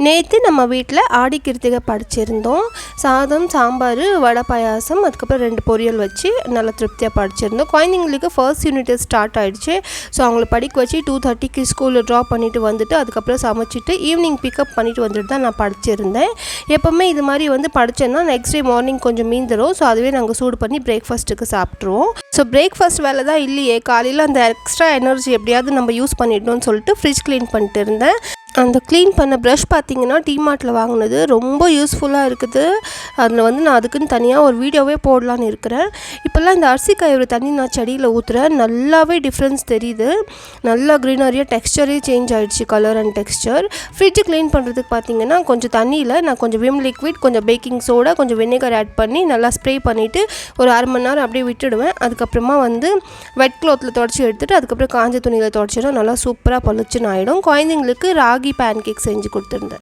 நேற்று நம்ம வீட்டில் ஆடி கிருத்திகை படிச்சிருந்தோம். சாதம், சாம்பார், வடை பாயாசம், அதுக்கப்புறம் 2 பொரியல் வச்சு நல்லா திருப்தியாக படிச்சிருந்தோம். குழந்தைங்களுக்கு ஃபர்ஸ்ட் யூனிட் ஸ்டார்ட் ஆகிடுச்சு. ஸோ அவங்கள படிக்க வச்சு 2:30க்கு ஸ்கூலில் ட்ராப் பண்ணிவிட்டு வந்துட்டு அதுக்கப்புறம் சமைச்சிட்டு ஈவினிங் பிக்கப் பண்ணிவிட்டு வந்துட்டு தான் நான் படிச்சிருந்தேன். எப்போவுமே இது மாதிரி படித்தேன்னா நெக்ஸ்ட் டே மார்னிங் கொஞ்சம் மீந்துடும். ஸோ அதுவே நாங்கள் சூடு பண்ணி பிரேக்ஃபாஸ்ட்டுக்கு சாப்பிட்ருவோம். ஸோ பிரேக்ஃபாஸ்ட் வேலை தான் இல்லையே, காலையில் அந்த எக்ஸ்ட்ரா எனர்ஜி எப்படியாவது நம்ம யூஸ் பண்ணிடணும்னு சொல்லிட்டு ஃப்ரிட்ஜ் க்ளீன் பண்ணிட்டு இருந்தேன். அந்த க்ளீன் பண்ண ப்ரஷ் பார்த்திங்கன்னா டிமார்ட்டில் வாங்கினது ரொம்ப யூஸ்ஃபுல்லாக இருக்குது. அதில் நான் அதுக்குன்னு தனியாக ஒரு வீடியோவே போடலான்னு இருக்கிறேன். இப்போல்லாம் இந்த அரிசி காயோட தண்ணி நான் செடியில் ஊற்றுறேன், நல்லாவே டிஃப்ரென்ஸ் தெரியுது. நல்லா க்ரீனரியாக டெக்ஸ்டரே சேஞ்ச் ஆகிடுச்சு, colour and Dexter. Fridge clean பண்ணுறதுக்கு பார்த்திங்கன்னா கொஞ்சம் தண்ணியில் நான் கொஞ்சம் விம் லிக்விட், கொஞ்சம் பேக்கிங் சோடா, கொஞ்சம் வினேகர் ஆட் பண்ணி நல்லா ஸ்ப்ரே பண்ணிவிட்டு ஒரு 1/2 மணி நேரம் அப்படியே விட்டுடுவேன். அதுக்கப்புறமா வெட் க்ளாத்தில் தொடச்சி எடுத்துகிட்டு அதுக்கப்புறம் காஞ்ச துணியில் தொடச்சிடும். நல்லா சூப்பராக பளிச்சுன்னு ஆகிடும். குழந்தைங்களுக்கு ராகி பேன் கேக் செஞ்சு கொடுத்துருந்தேன்.